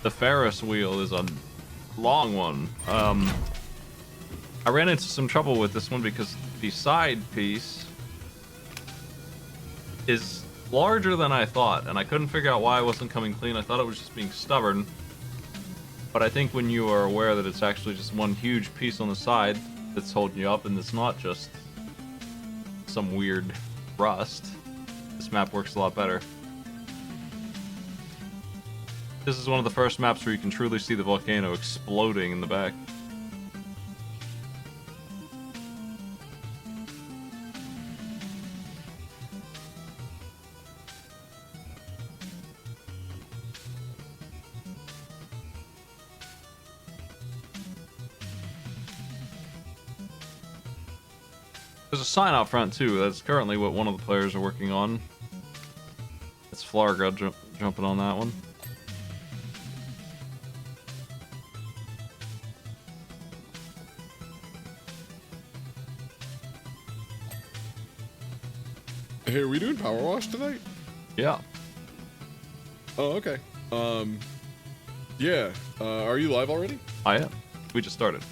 The Ferris wheel is a long one. I ran into some trouble with this one because the side piece is larger than I thought, and I couldn't figure out why it wasn't coming clean. I thought it was just being stubborn. But I think when you are aware that it's actually just one huge piece on the side that's holding you up and it's not just some weird rust, this map works a lot better. This is one of the first maps where you can truly see the volcano exploding in the back. There's a sign out front too. That's currently what one of the players are working on. It's Flarga jumping on that one. Hey, are we doing Power Wash tonight? Yeah. Oh, okay. Yeah. Are you live already? I am. We just started.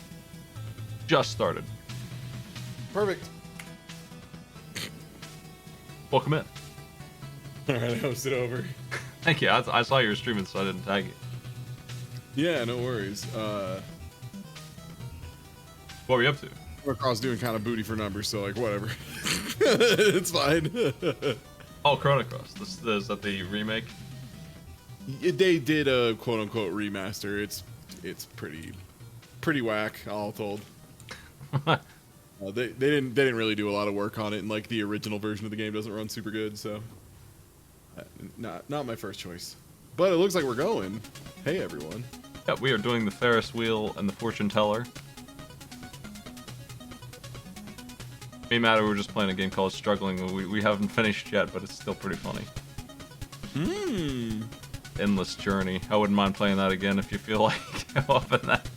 Just started. Perfect. Welcome in. Alright, I hosted over. Thank you. I saw you were streaming, so I didn't tag you. Yeah, no worries. What were you up to? Across doing kind of booty for numbers, so like whatever. It's fine. Oh, Chrono Cross. Is that the remake? They did a quote unquote remaster. It's pretty whack, all told. They didn't really do a lot of work on it, and like the original version of the game doesn't run super good, so not my first choice. But it looks like we're going. Hey everyone. Yeah, we are doing the Ferris wheel and the fortune teller. Me and Matt were just playing a game called Struggling. We haven't finished yet, but it's still pretty funny. Endless Journey. I wouldn't mind playing that again if you feel like go up in that.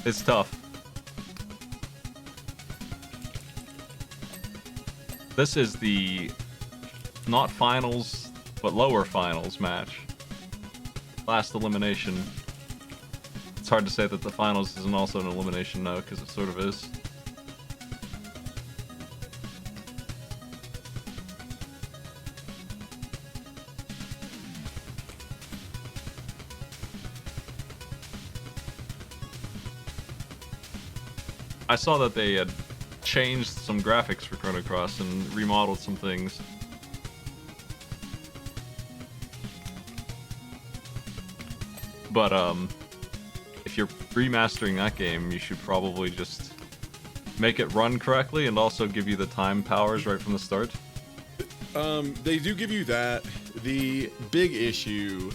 It's tough. This is the not finals, but lower finals match. Last elimination. It's hard to say that the finals isn't also an elimination now, because it sort of is. I saw that they had changed some graphics for Chrono Cross and remodeled some things. But if you're remastering that game, you should probably just make it run correctly and also give you the time powers right from the start. They do give you that. The big issue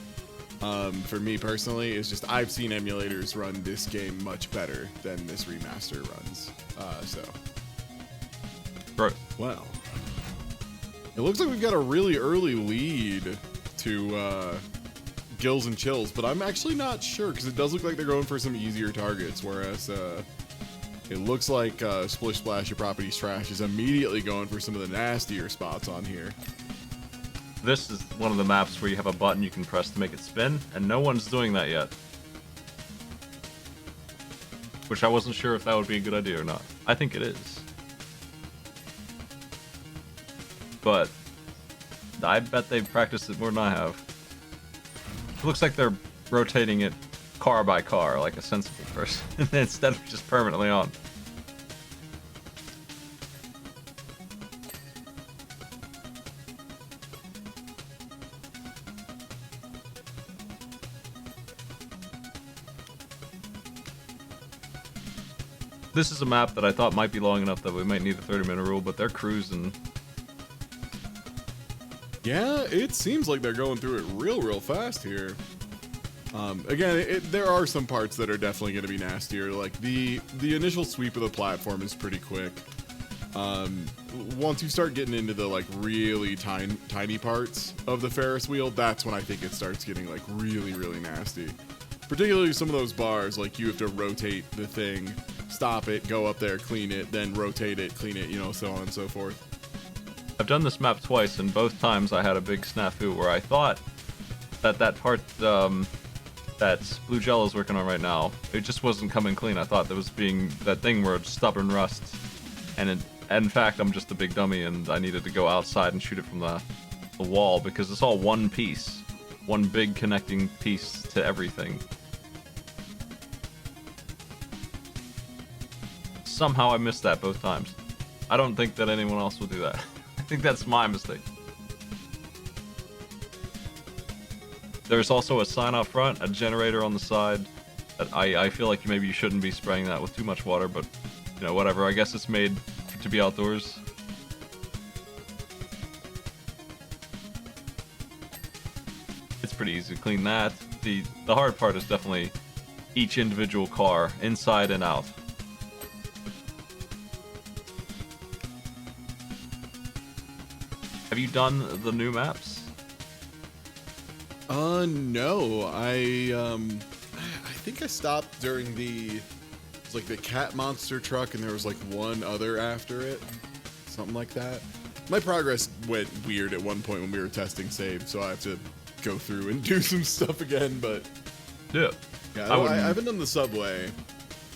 for me personally is just I've seen emulators run this game much better than this remaster runs. Right. Well, it looks like we've got a really early lead to Gills and Chills, but I'm actually not sure because it does look like they're going for some easier targets, whereas it looks like Splish Splash Your Property's Trash is immediately going for some of the nastier spots on here. This is one of the maps where you have a button you can press to make it spin, and no one's doing that yet. Which I wasn't sure if that would be a good idea or not. I think it is. But I bet they've practiced it more than I have. It looks like they're rotating it car by car, like a sensible person, instead of just permanently on. This is a map that I thought might be long enough that we might need the 30-minute rule, but they're cruising. Yeah, it seems like they're going through it real fast here. Again, there are some parts that are definitely going to be nastier. Like the initial sweep of the platform is pretty quick. Once you start getting into the like really tiny parts of the Ferris wheel, that's when I think it starts getting like really nasty. Particularly some of those bars, like you have to rotate the thing, stop it, go up there, clean it, then rotate it, clean it, you know, so on and so forth. I've done this map twice, and both times I had a big snafu where I thought that part that Blue Jello is working on right now, it just wasn't coming clean. I thought there was being that thing where it's stubborn rust, and in fact, I'm just a big dummy, and I needed to go outside and shoot it from the wall because it's all one piece, one big connecting piece to everything. Somehow I missed that both times. I don't think that anyone else will do that. I think that's my mistake. There's also a sign out front, a generator on the side. That I feel like maybe you shouldn't be spraying that with too much water, but you know, whatever. I guess it's made to be outdoors. It's pretty easy to clean that. The hard part is definitely each individual car, inside and out. Have you done the new maps? No. I think I stopped during the cat monster truck, and there was like one other after it, something like that. My progress went weird at one point when we were testing save, so I have to go through and do some stuff again. But yeah, I haven't done the subway.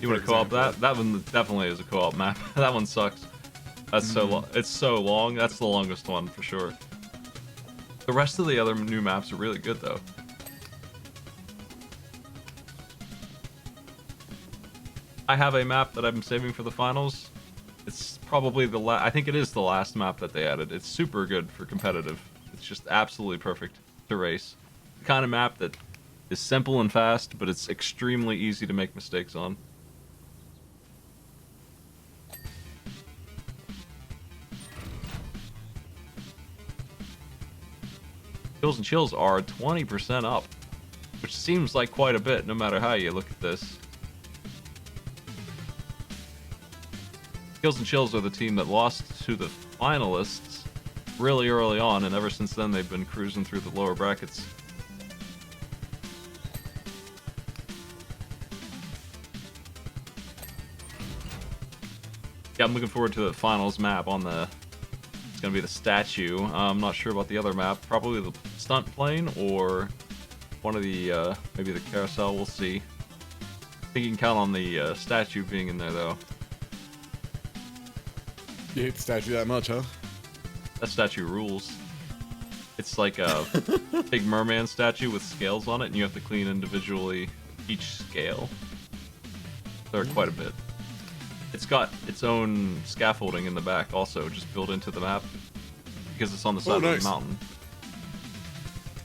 You want to co-op that? That one definitely is a co-op map. That one sucks. That's so long. It's so long. That's the longest one for sure. The rest of the other new maps are really good though. I have a map that I'm saving for the finals. It's probably I think it is the last map that they added. It's super good for competitive. It's just absolutely perfect to race. The kind of map that is simple and fast, but it's extremely easy to make mistakes on. Kills and chills are 20% up, which seems like quite a bit no matter how you look at this. Kills and chills are the team that lost to the finalists really early on, and ever since then they've been cruising through the lower brackets. Yeah, I'm looking forward to the finals map on the... It's gonna be the statue. I'm not sure about the other map. Probably the stunt plane or one of the, maybe the carousel. We'll see. I think you can count on the statue being in there, though. You hate the statue that much, huh? That statue rules. It's like a big merman statue with scales on it, and you have to clean individually each scale. There are quite a bit. It's got its own scaffolding in the back also, just built into the map, because it's on the side of the mountain.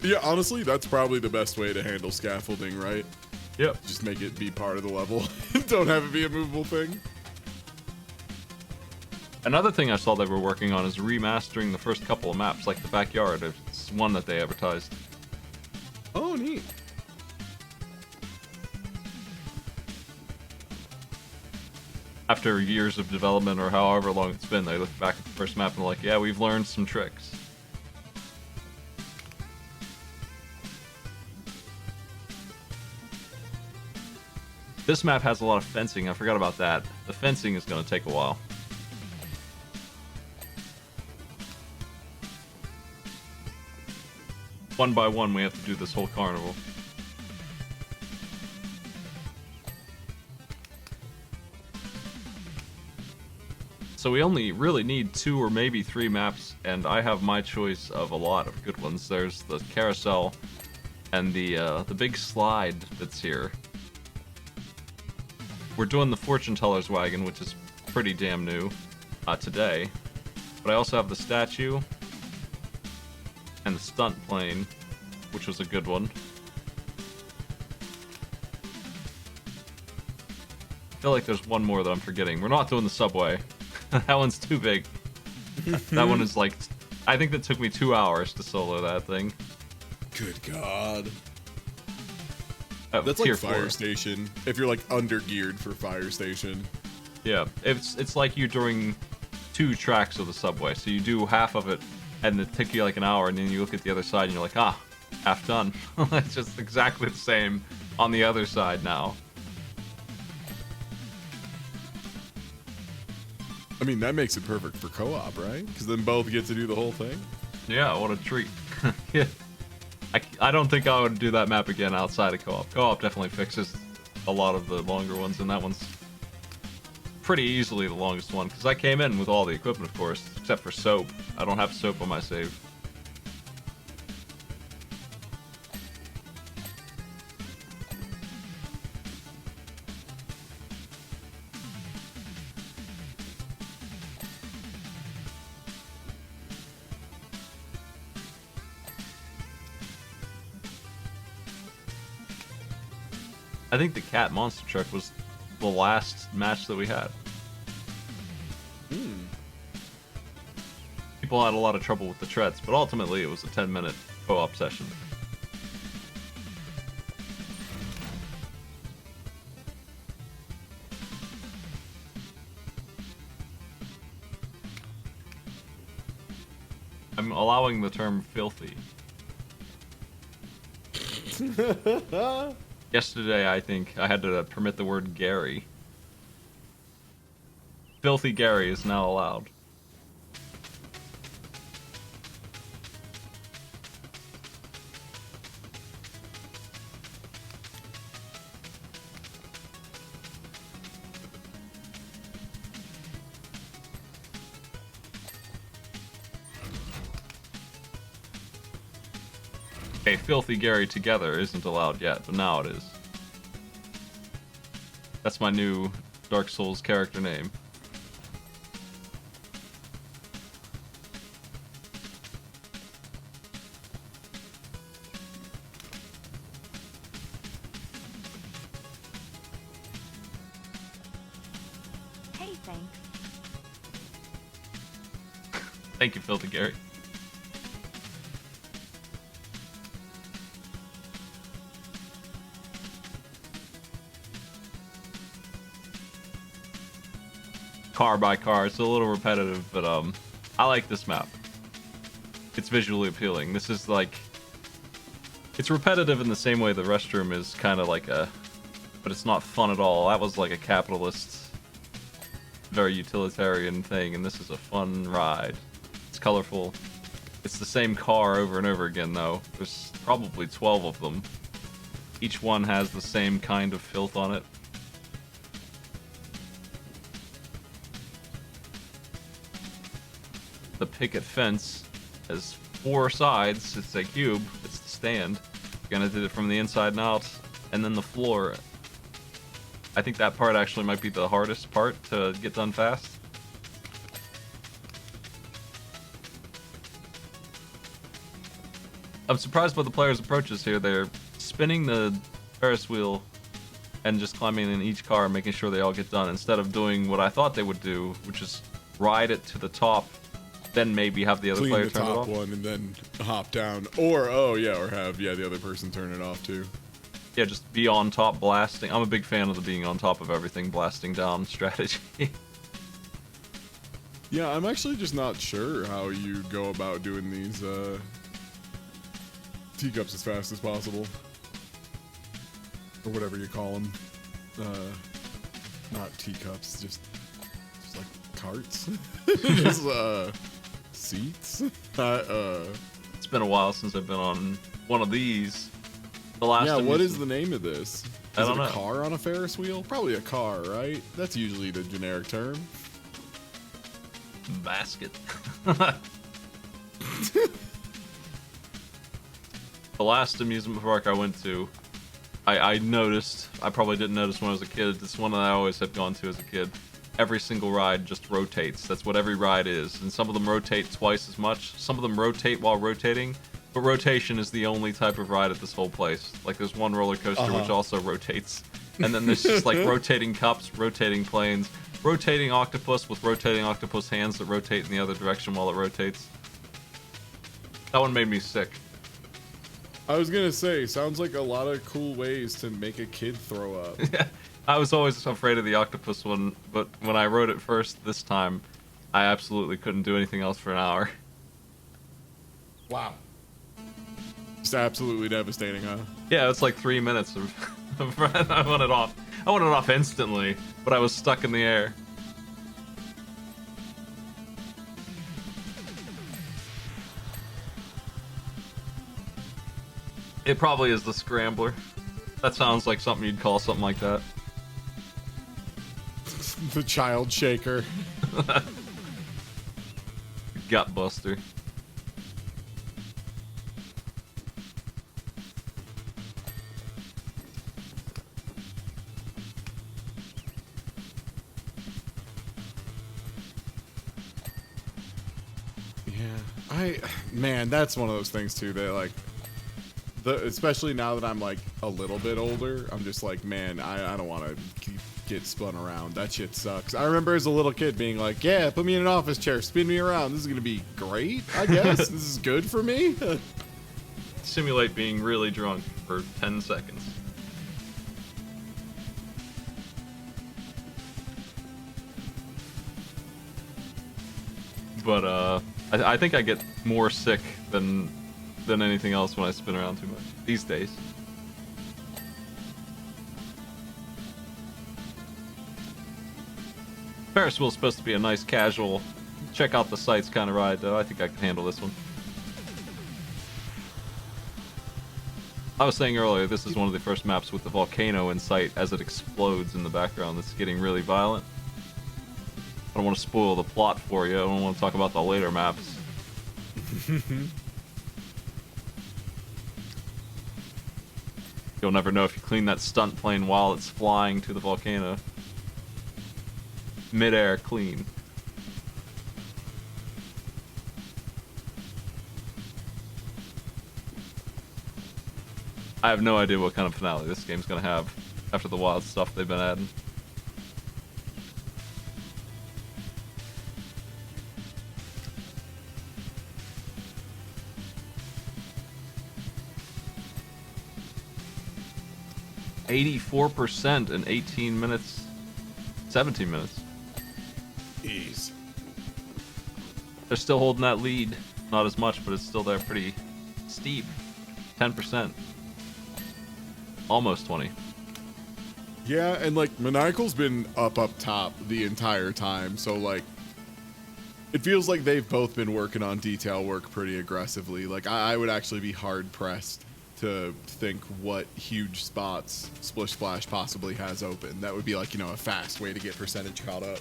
Yeah, honestly, that's probably the best way to handle scaffolding, right? Yep. Just make it be part of the level. Don't have it be a movable thing. Another thing I saw they were working on is remastering the first couple of maps, like the backyard. It's one that they advertised. Oh, neat. After years of development, or however long it's been, they look back at the first map and they're like, yeah, we've learned some tricks. This map has a lot of fencing. I forgot about that. The fencing is going to take a while. One by one, we have to do this whole carnival. So we only really need 2 or maybe 3 maps, and I have my choice of a lot of good ones. There's the carousel and the big slide that's here. We're doing the fortune teller's wagon, which is pretty damn new today. But I also have the statue and the stunt plane, which was a good one. I feel like there's one more that I'm forgetting. We're not doing the subway. That one's too big. That one is like... I think that took me 2 hours to solo that thing. Good God. Oh, that's like Fire Fire Station. If you're like under-geared for Fire Station. Yeah, it's like you're doing 2 tracks of the subway. So you do half of it, and it took you like an hour, and then you look at the other side, and you're like, ah, half done. It's just exactly the same on the other side now. I mean, that makes it perfect for co-op, right? Because then both get to do the whole thing. Yeah, what a treat. Yeah. I don't think I would do that map again outside of co-op. Co-op definitely fixes a lot of the longer ones, and that one's pretty easily the longest one, because I came in with all the equipment, of course, except for soap. I don't have soap on my save. I think the cat monster truck was the last match that we had. People had a lot of trouble with the treads, but ultimately it was a 10-minute co-op session. I'm allowing the term filthy. Yesterday, I think, I had to permit the word Gary. Filthy Gary is now allowed. Okay, Filthy Gary together isn't allowed yet, but now it is. That's my new Dark Souls character name. Hey, thanks. Thank you, Filthy Gary. Car by car. It's a little repetitive, but I like this map. It's visually appealing. This is like, it's repetitive in the same way the restroom is kind of like a, but it's not fun at all. That was like a capitalist, very utilitarian thing, and this is a fun ride. It's colorful. It's the same car over and over again, though. There's probably 12 of them. Each one has the same kind of filth on it. The picket fence has 4 sides. It's a cube. It's the stand. You're gonna do it from the inside and out, and then the floor. I think that part actually might be the hardest part to get done fast. I'm surprised by the players' approaches here. They're spinning the Ferris wheel and just climbing in each car and making sure they all get done, instead of doing what I thought they would do, which is ride it to the top, then maybe have the other player turn it off. Clean the top one and then hop down. Or, oh yeah, or have, yeah, the other person turn it off too. Yeah, just be on top blasting. I'm a big fan of the being on top of everything blasting down strategy. Yeah, I'm actually just not sure how you go about doing these teacups as fast as possible. Or whatever you call them. Not teacups, just like carts. Just seats. It's been a while since I've been on one of these. The last Yeah, what is amusement- the name of this? I don't it a know. car on a Ferris wheel? Probably a car, right? That's usually the generic term. Basket. The last amusement park I went to, I noticed, I probably didn't notice when I was a kid, this one that I always have gone to as a kid, every single ride just rotates. That's what every ride is. And some of them rotate twice as much. Some of them rotate while rotating. But rotation is the only type of ride at this whole place. Like, there's one roller coaster which also rotates. And then there's just like rotating cups, rotating planes, rotating octopus with rotating octopus hands that rotate in the other direction while it rotates. That one made me sick. I was gonna say, sounds like a lot of cool ways to make a kid throw up. Yeah, I was always afraid of the octopus one, but when I rode it first this time, I absolutely couldn't do anything else for an hour. Wow. Just absolutely devastating, huh? Yeah, it's like 3 minutes of I want it off. I want it off instantly, but I was stuck in the air. It probably is the Scrambler. That sounds like something you'd call something like that. The Child Shaker. Gutbuster. Man, that's one of those things too that like especially now that I'm like a little bit older, I'm just like, man, I don't want to get spun around. That shit sucks. I remember as a little kid being like, yeah, put me in an office chair, spin me around. This is gonna be great, I guess. This is good for me. Simulate being really drunk for 10 seconds. But I think I get more sick than anything else when I spin around too much these days. Ferris wheel's supposed to be a nice casual, check out the sights kind of ride, though. I think I can handle this one. I was saying earlier, this is one of the first maps with the volcano in sight as it explodes in the background. That's getting really violent. I don't want to spoil the plot for you. I don't want to talk about the later maps. You'll never know if you clean that stunt plane while it's flying to the volcano. Mid-air clean. I have no idea what kind of finale this game's gonna have after the wild stuff they've been adding. %84% in 18 minutes, 17 minutes. Jeez. They're still holding that lead. Not as much, but it's still there pretty steep. 10%. Almost 20. Yeah, and like Maniacal's been up top the entire time, so like it feels like they've both been working on detail work pretty aggressively. Like I would actually be hard pressed to think what huge spots Splish Splash possibly has open. That would be like, you know, a fast way to get percentage caught up.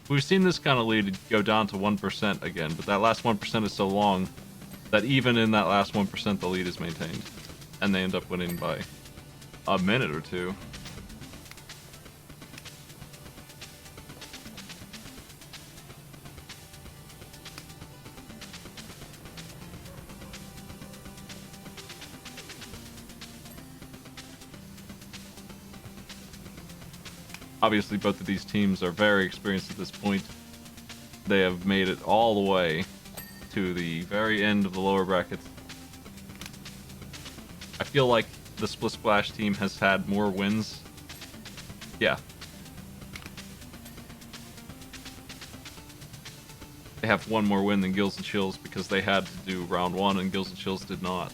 We've seen this kind of lead go down to 1% again, but that last 1% is so long that even in that last 1% the lead is maintained. And they end up winning by a minute or two. Obviously, both of these teams are very experienced at this point. They have made it all the way to the very end of the lower brackets. I feel like the Split Splash team has had more wins. Yeah. They have one more win than Gills and Chills because they had to do round one and Gills and Chills did not.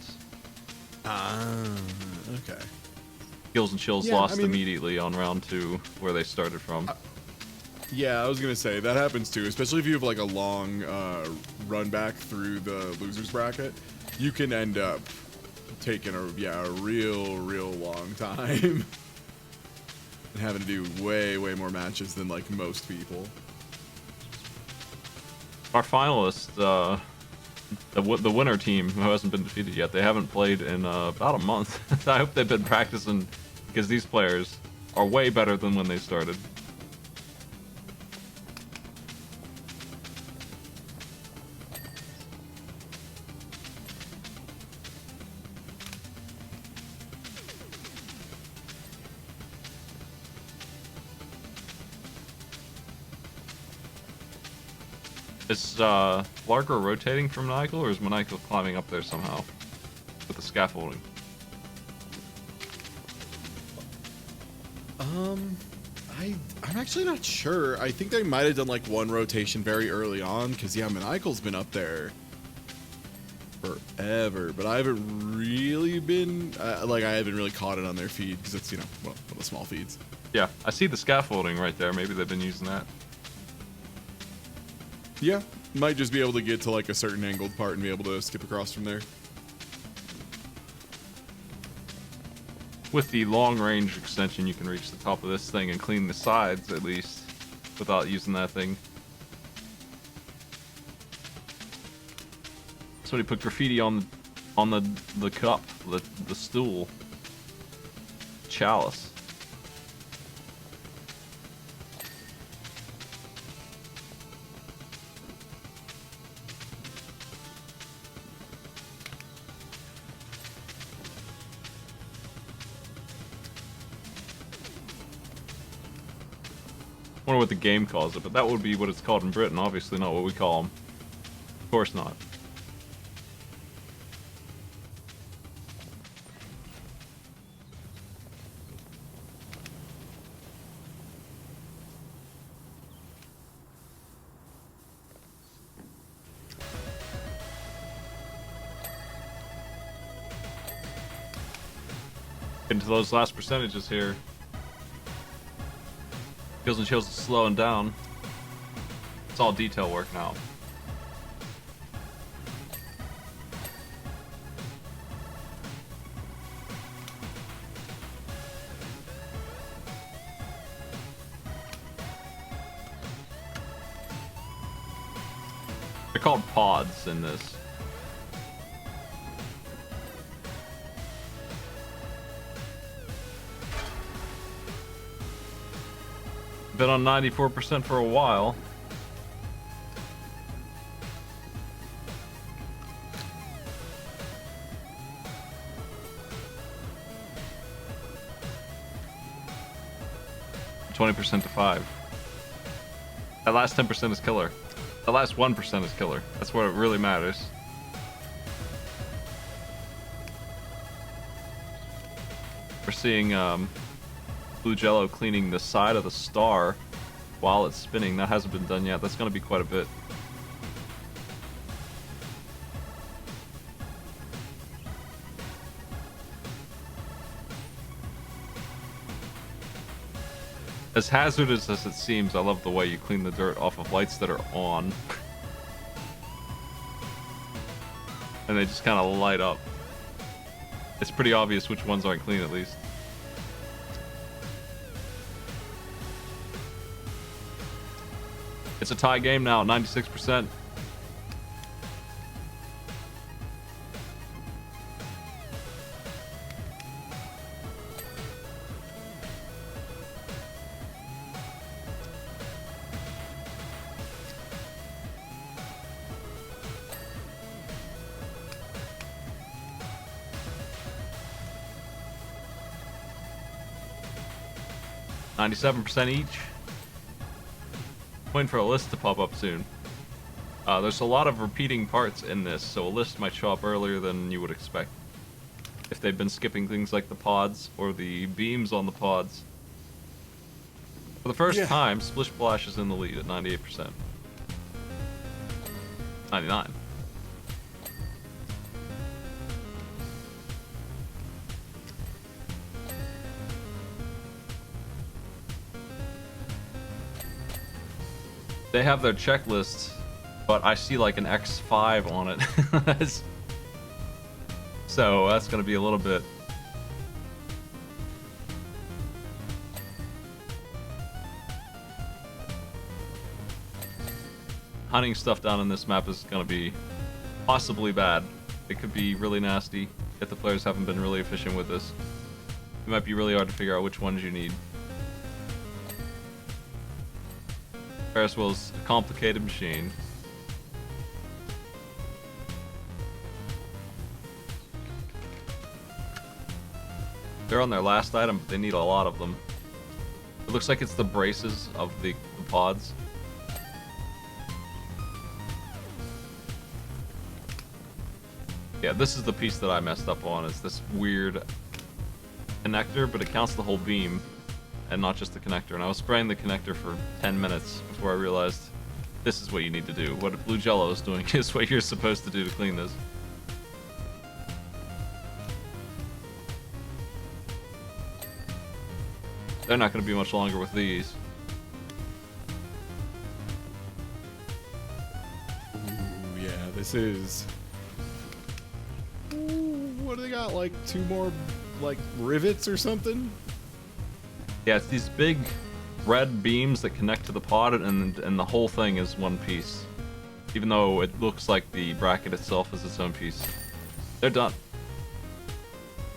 Okay. Gills and Chills lost immediately on round two where they started from. Yeah, I was gonna say that happens too, especially if you have like a long run back through the losers bracket. You can end up taking a real long time and having to do way more matches than like most people. Our finalists, the winner team who hasn't been defeated yet, they haven't played in about a month. I hope they've been practicing because these players are way better than when they started. Is Largo rotating from Maniacal, or is Maniacal climbing up there somehow with the scaffolding? I'm actually not sure. I think they might have done like one rotation very early on, because yeah, Maniacal's been up there forever, but I haven't really been I haven't really caught it on their feed because it's, you know, well, one of the small feeds. Yeah, I see the scaffolding right there. Maybe they've been using that. Yeah, Might just be able to get to like a certain angled part and be able to skip across from there. With the long range extension, you can reach the top of this thing and clean the sides at least without using that thing. Somebody put graffiti on the cup, the stool, chalice. I wonder what the game calls it, but that would be what it's called in Britain. Obviously not what we call them. Of course not. Into those last percentages here. Kills and chills is slowing down. It's all detail work now. They're called pods in this. Been on 94% for a while. %20 to 5. That last 10% is killer. The last 1% is killer. That's what it really matters. We're seeing blue jello cleaning the side of the star while it's spinning. That hasn't been done yet. That's going to be quite a bit. As hazardous as it seems, I love the way you clean the dirt off of lights that are on. And they just kind of light up. It's pretty obvious which ones aren't clean, at least. It's a tie game now at 96%. $97% each. Waiting for a list to pop up soon. There's a lot of repeating parts in this, so a list might show up earlier than you would expect. If they've been skipping things like the pods or the beams on the pods. For the first time, Splish Splash is in the lead at 98%. 99. They have their checklists, but I see like an X5 on it. So that's going to be a little bit. Hunting stuff down in this map is going to be possibly bad. It could be really nasty if the players haven't been really efficient with this. It might be really hard to figure out which ones you need. Ferris wheel's a complicated machine. They're on their last item, but they need a lot of them. It looks like it's the braces of the pods. Yeah, this is the piece that I messed up on. It's this weird connector, but it counts the whole beam and not just the connector. And I was spraying the connector for 10 minutes before I realized this is what you need to do. What Blue Jello is doing is what you're supposed to do to clean this. They're not going to be much longer with these. this is... Ooh, what do they got? Like 2 more, like, rivets or something? Yeah, it's these big red beams that connect to the pod, and the whole thing is one piece. Even though it looks like the bracket itself is its own piece. They're done.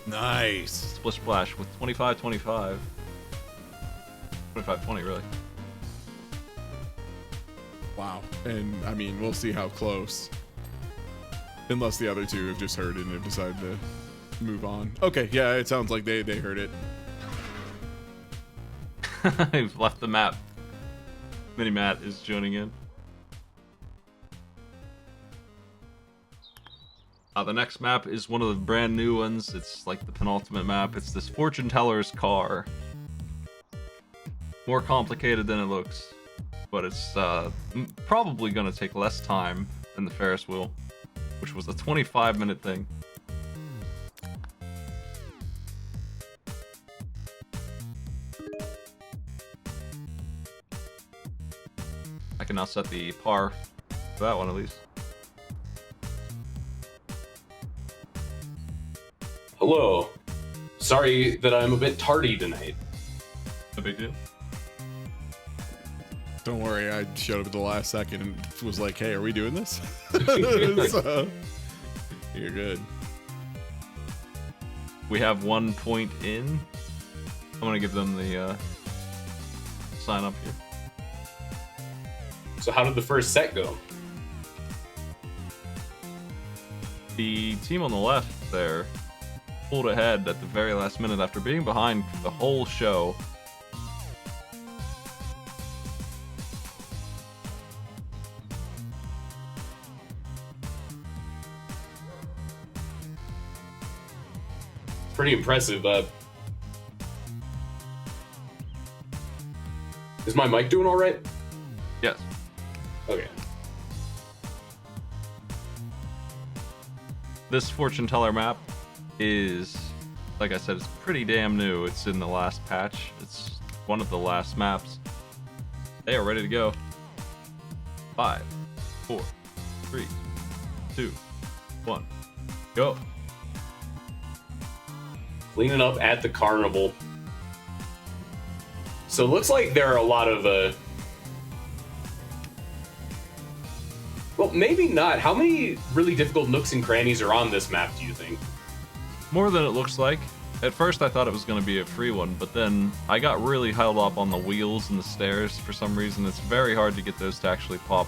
Nice. Splish Splash with 25-25. 25-20, really. Wow. And, I mean, we'll see how close. Unless the other two have just heard it and have decided to move on. Okay, yeah, it sounds like they heard it. I've left the map. Mini Matt is joining in. The next map is one of the brand new ones. It's like the penultimate map. It's this fortune teller's car. More complicated than it looks, but it's probably going to take less time than the Ferris wheel, which was a 25-minute thing. I can now set the par for that one at least. Hello. Sorry that I'm a bit tardy tonight. No big deal. Don't worry, I showed up at the last second and was like, hey, are we doing this? So, you're good. We have 1 point in. I'm going to give them the sign up here. So how did the first set go? The team on the left there pulled ahead at the very last minute after being behind the whole show. Pretty impressive. Is my mic doing all right? Yes. Okay. This fortune teller map is, like I said, it's pretty damn new. It's in the last patch. It's one of the last maps. They are ready to go. 5, 4, 3, 2, 1, go. Cleaning up at the carnival. So it looks like there are a lot of well, maybe not. How many really difficult nooks and crannies are on this map, do you think? More than it looks like. At first I thought it was going to be a free one, but then I got really held up on the wheels and the stairs for some reason. It's very hard to get those to actually pop.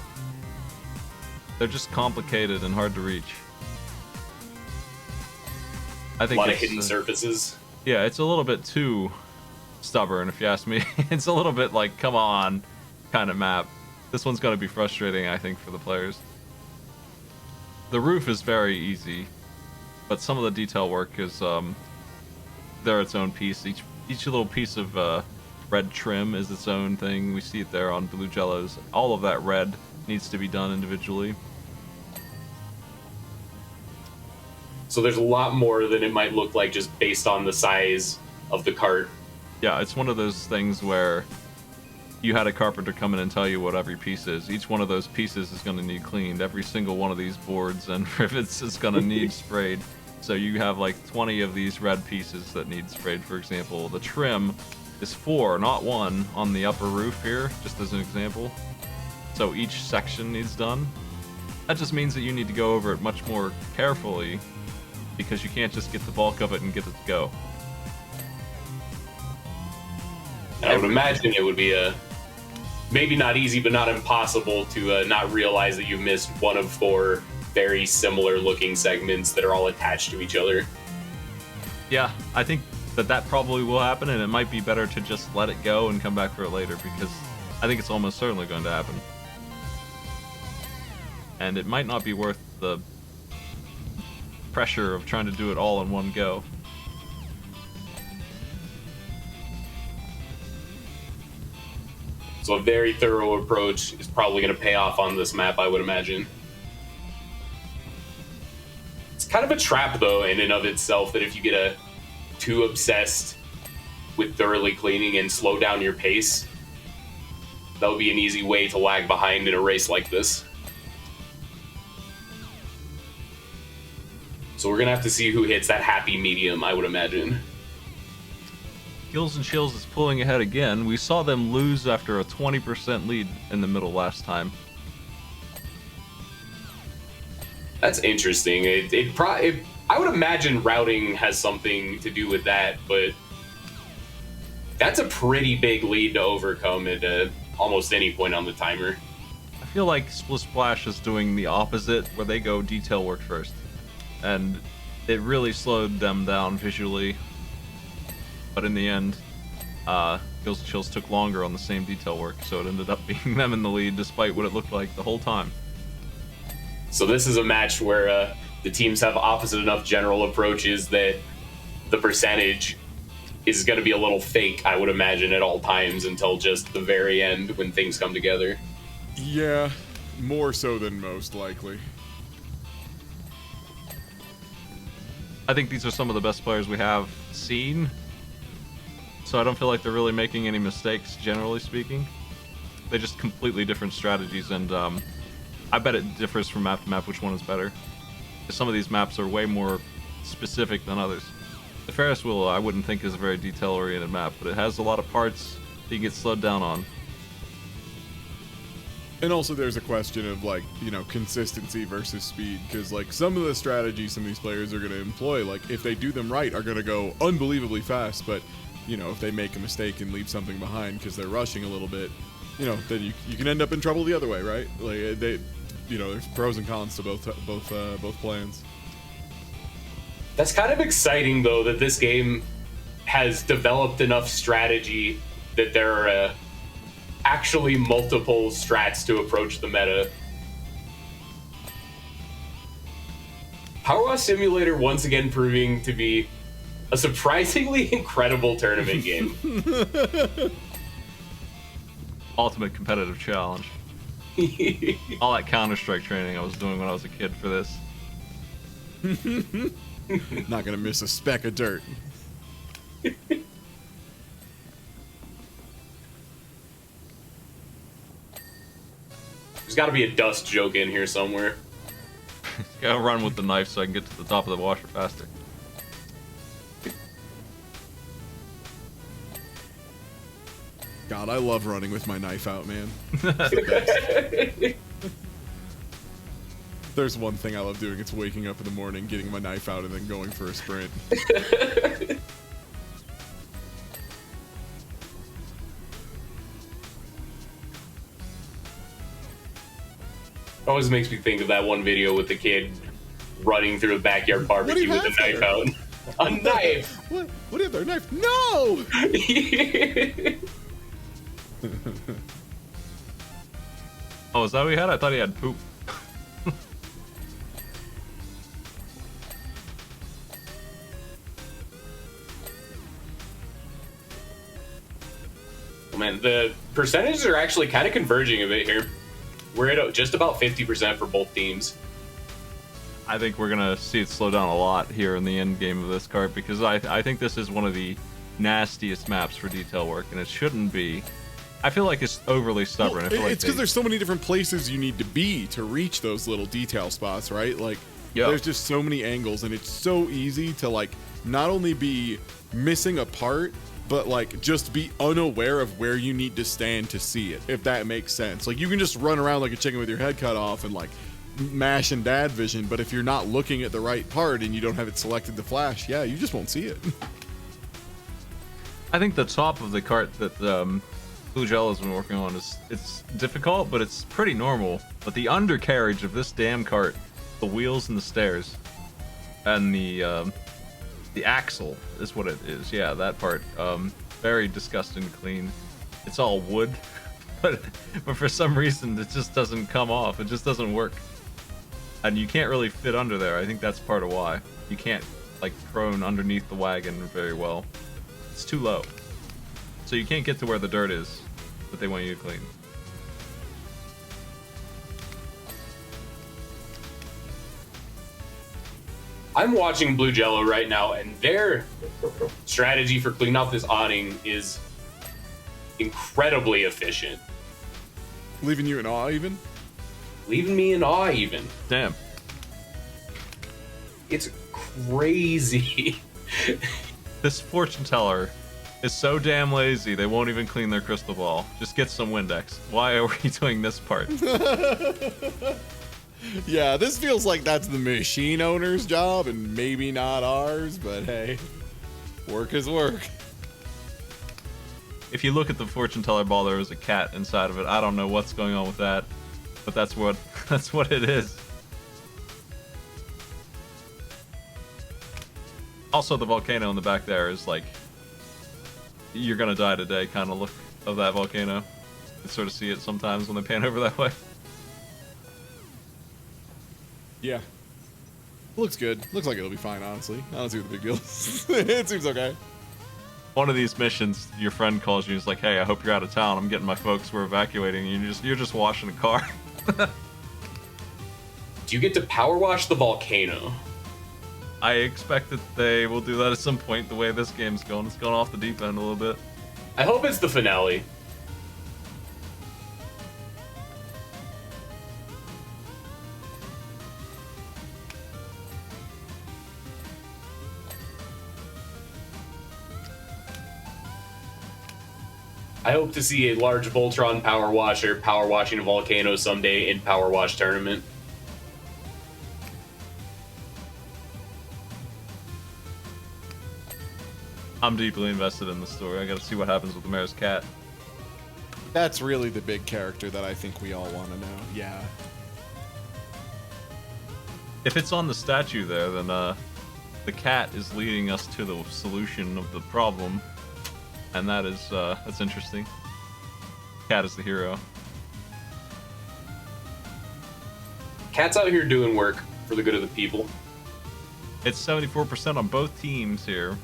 They're just complicated and hard to reach. I think a lot of hidden surfaces. Yeah, it's a little bit too stubborn, if you ask me. It's a little bit like, come on, kind of map. This one's going to be frustrating, I think, for the players. The roof is very easy, but some of the detail work is they're its own piece. Each little piece of red trim is its own thing. We see it there on blue jellos. All of that red needs to be done individually. So there's a lot more than it might look like just based on the size of the cart. Yeah, it's one of those things where you had a carpenter come in and tell you what every piece is. Each one of those pieces is going to need cleaned. Every single one of these boards and rivets is going to need sprayed. So you have like 20 of these red pieces that need sprayed, for example. The trim is 4, not 1, on the upper roof here, just as an example. So each section needs done. That just means that you need to go over it much more carefully, because you can't just get the bulk of it and get it to go. I would imagine it would be maybe not easy, but not impossible to not realize that you missed one of 4 very similar looking segments that are all attached to each other. Yeah, I think that probably will happen, and it might be better to just let it go and come back for it later, because I think it's almost certainly going to happen. And it might not be worth the pressure of trying to do it all in one go. So a very thorough approach is probably going to pay off on this map, I would imagine. It's kind of a trap, though, in and of itself, that if you get too obsessed with thoroughly cleaning and slow down your pace, that would be an easy way to lag behind in a race like this. So we're gonna have to see who hits that happy medium, I would imagine. Gills and Chills is pulling ahead again. We saw them lose after a 20% lead in the middle last time. That's interesting. I would imagine routing has something to do with that, but that's a pretty big lead to overcome at almost any point on the timer. I feel like Split Splash is doing the opposite, where they go detail work first. And it really slowed them down visually. But in the end, Gills and Chills took longer on the same detail work, so it ended up being them in the lead despite what it looked like the whole time. So this is a match where the teams have opposite enough general approaches that the percentage is going to be a little fake, I would imagine, at all times until just the very end when things come together. Yeah, more so than most likely. I think these are some of the best players we have seen, so I don't feel like they're really making any mistakes, generally speaking. They're just completely different strategies, and I bet it differs from map to map which one is better. Some of these maps are way more specific than others. The Ferris wheel I wouldn't think is a very detail-oriented map, but it has a lot of parts that you get slowed down on. And also there's a question of, like, you know, consistency versus speed, because, like, some of the strategies some of these players are going to employ, like, if they do them right, are going to go unbelievably fast, but, you know, if they make a mistake and leave something behind because they're rushing a little bit, you know, then you can end up in trouble the other way, right? Like, you know, there's pros and cons to both plans. That's kind of exciting, though, that this game has developed enough strategy that there are actually multiple strats to approach the meta. Powerwash Simulator once again proving to be a surprisingly incredible tournament game. Ultimate competitive challenge. All that Counter-Strike training I was doing when I was a kid for this. Not gonna miss a speck of dirt. There's got to be a dust joke in here somewhere. Gotta run with the knife so I can get to the top of the washer faster. God, I love running with my knife out, man. There's one thing I love doing, it's waking up in the morning, getting my knife out, and then going for a sprint. Always makes me think of that one video with the kid running through a backyard barbecue with a knife out. A knife! What? What is their knife? No! Oh, is that what he had? I thought he had poop. Oh, man, the percentages are actually kind of converging a bit here. We're at just about 50% for both teams. I think we're gonna see it slow down a lot here in the end game of this card, because I think this is one of the nastiest maps for detail work, and it shouldn't be. I feel like it's overly stubborn. Well, it's because there's so many different places you need to be to reach those little detail spots, right? Like, there's just so many angles, and it's so easy to, like, not only be missing a part, but, like, just be unaware of where you need to stand to see it, if that makes sense. Like, you can just run around like a chicken with your head cut off and, like, mash and dad vision, but if you're not looking at the right part and you don't have it selected to flash, yeah, you just won't see it. I think the top of the cart that Blue Gel has been working on it's difficult, but it's pretty normal. But the undercarriage of this damn cart, the wheels and the stairs, and the axle is what it is. Yeah, that part, very disgusting clean. It's all wood, but for some reason it just doesn't come off. It just doesn't work, and you can't really fit under there. I think that's part of why you can't, like, prone underneath the wagon very well. It's too low, so you can't get to where the dirt is that they want you to clean. I'm watching Blue Jello right now, and their strategy for cleaning off this awning is incredibly efficient. Leaving you in awe, even? Leaving me in awe, even. Damn. It's crazy. This fortune teller is so damn lazy they won't even clean their crystal ball. Just get some Windex. Why are we doing this part? Yeah, this feels like that's the machine owner's job and maybe not ours, but hey, work is work. If you look at the fortune teller ball, there was a cat inside of it. I don't know what's going on with that, but that's what it is. Also, the volcano in the back there is like, you're gonna die today kind of look of that volcano. You can sort of see it sometimes when they pan over that way. Yeah. Looks good. Looks like it'll be fine, honestly. I don't see what the big deal is. It seems okay. One of these missions, your friend calls you and is like, hey, I hope you're out of town. I'm getting my folks. We're evacuating. And you're just washing a car. Do you get to power wash the volcano? I expect that they will do that at some point. The way this game's going, it's going off the deep end a little bit. I hope it's the finale. I hope to see a large Voltron power washer power washing a volcano someday in Power Wash Tournament. I'm deeply invested in the story. I gotta see what happens with the mayor's cat. That's really the big character that I think we all want to know. Yeah. If it's on the statue there, then the cat is leading us to the solution of the problem, and that is that's interesting. Cat is the hero. Cat's out here doing work for the good of the people. It's 74% on both teams here.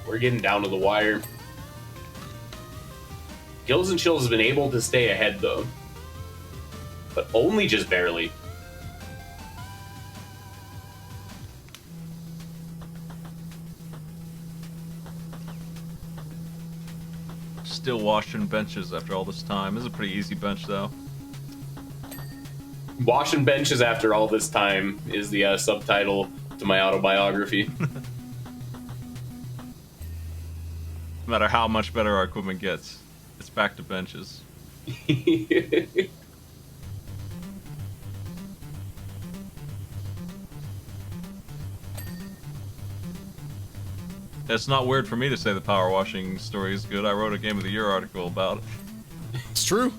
We're getting down to the wire. Gills and Chills has been able to stay ahead though, but only just barely. Still washing benches after all this time. This is a pretty easy bench though. Washing benches after all this time is the subtitle to my autobiography. No matter how much better our equipment gets, it's back to benches. It's not weird for me to say the power washing story is good. I wrote a Game of the Year article about it. It's true.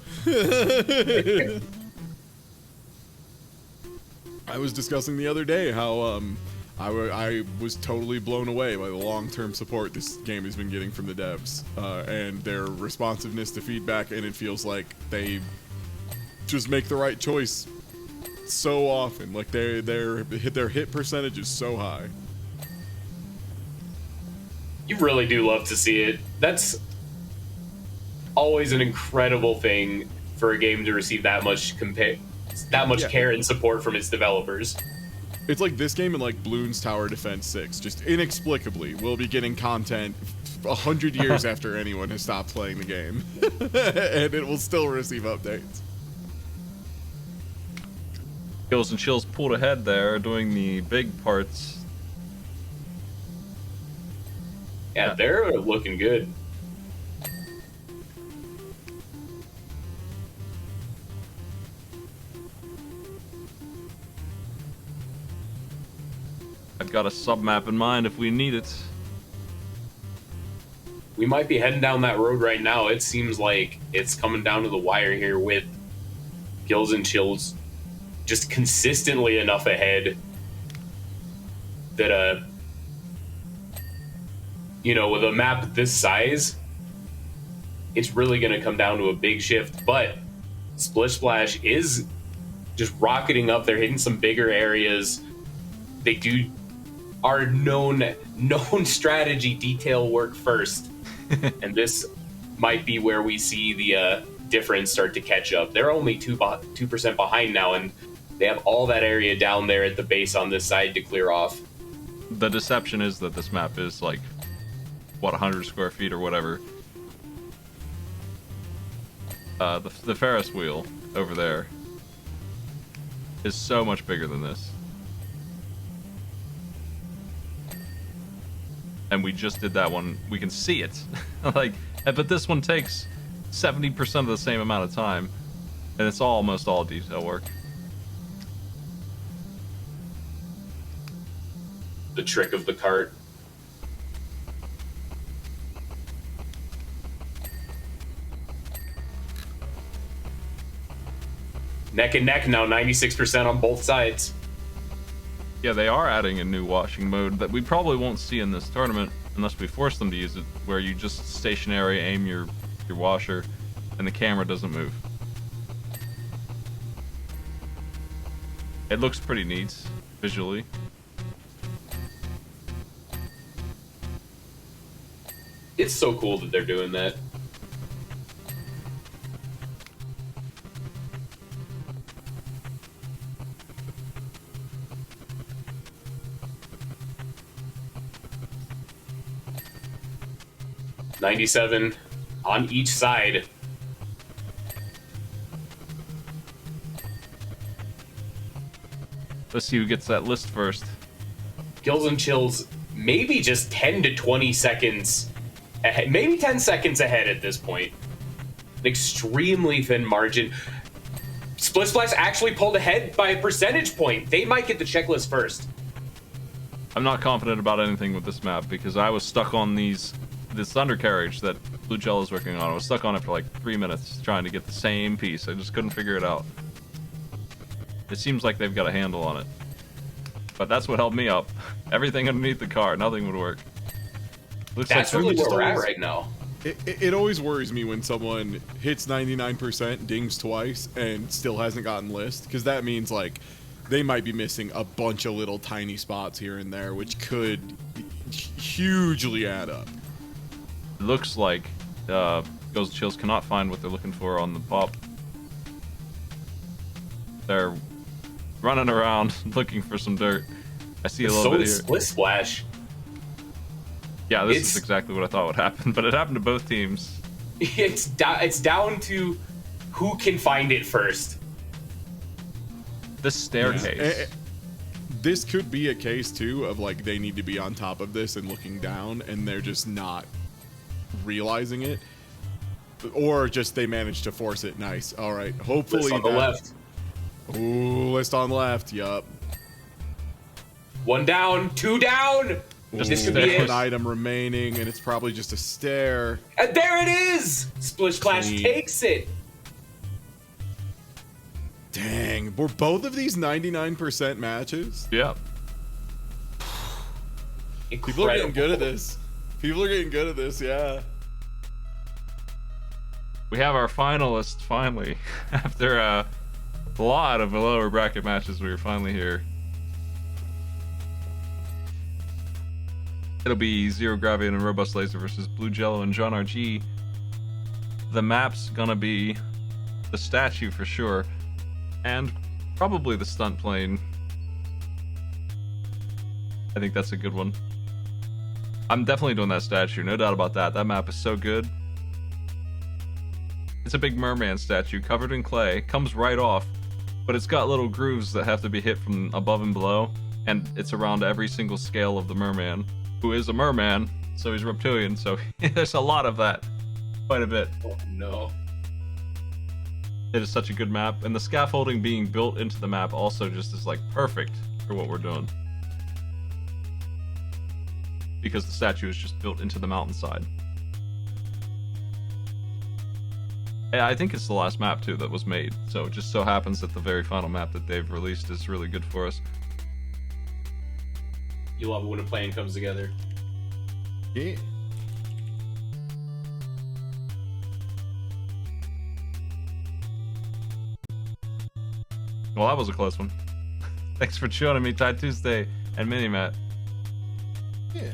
I was discussing the other day how I was totally blown away by the long-term support this game has been getting from the devs and their responsiveness to feedback, and it feels like they just make the right choice so often. Like their hit percentage is so high. You really do love to see it. That's always an incredible thing for a game to receive that much care and support from its developers. It's like this game and like Bloons Tower Defense 6, just inexplicably will be getting content 100 years after anyone has stopped playing the game, and it will still receive updates. Gills and Chills pulled ahead there, doing the big parts. Yeah, they're looking good. I've got a sub-map in mind if we need it. We might be heading down that road right now. It seems like it's coming down to the wire here with Gills and Chills just consistently enough ahead that with a map this size, it's really going to come down to a big shift. But Splish Splash is just rocketing up. They're hitting some bigger areas. They are known strategy detail work first, and this might be where we see the difference start to catch up. They're only 2% behind now, and they have all that area down there at the base on this side to clear off. The deception is that this map is like what, 100 square feet or whatever. The Ferris wheel over there is so much bigger than this. And we just did that one. We can see it. Like, but this one takes 70% of the same amount of time. And it's almost all detail work. The trick of the cart. Neck and neck now, 96% on both sides. Yeah, they are adding a new washing mode that we probably won't see in this tournament unless we force them to use it, where you just stationary aim your washer and the camera doesn't move. It looks pretty neat visually. It's so cool that they're doing that. $97 on each side. Let's see who gets that list first. Gills and Chills, maybe just 10 to 20 seconds ahead, maybe 10 seconds ahead at this point. An extremely thin margin. Split Splash actually pulled ahead by a percentage point. They might get the checklist first. I'm not confident about anything with this map because I was stuck on this undercarriage that Blue Gel is working on. I was stuck on it for like 3 minutes trying to get the same piece. I just couldn't figure it out. It seems like they've got a handle on it. But that's what held me up. Everything underneath the car, nothing would work. Looks That's like really just where we're at always- right now. It always worries me when someone hits 99%, dings twice, and still hasn't gotten list, because that means like they might be missing a bunch of little tiny spots here and there, which could hugely add up. It looks like Ghost and Chills cannot find what they're looking for on the pop. They're running around looking for some dirt. I see a little So bit is here. Split Splash. Yeah, this It's- is exactly what I thought would happen, but it happened to both teams. It's down to who can find it first. This staircase. This could be a case too of like they need to be on top of this and looking down, and they're just not realizing it, or just they managed to force it. Nice. All right. Hopefully List on the that- left. Ooh, list on left. Yup. One down, two down. This could be stay. it. One item remaining, and it's probably just a stair. And there it is! Split Splash Clean. takes it. Dang, were both of these 99% matches? Yeah. People are getting good at this. People are getting good at this, yeah. We have our finalists finally. After a lot of lower bracket matches, we were finally here. It'll be Zero Gravity and Robust Laser versus Blue Jello and John RG. The map's gonna be the statue for sure, and probably the stunt plane. I think that's a good one. I'm definitely doing that statue, no doubt about that. That map is so good. It's a big merman statue covered in clay, comes right off, but it's got little grooves that have to be hit from above and below, and it's around every single scale of the merman, who is a merman, so he's reptilian, so there's a lot of that. Quite a bit. Oh no. It is such a good map, and the scaffolding being built into the map also just is like perfect for what we're doing. Because the statue is just built into the mountainside. Yeah, I think it's the last map too that was made, so it just so happens that the very final map that they've released is really good for us. You love it when a plane comes together. Yeah. Well, that was a close one. Thanks for joining me, Ty Tuesday and Mini Matt. Yeah.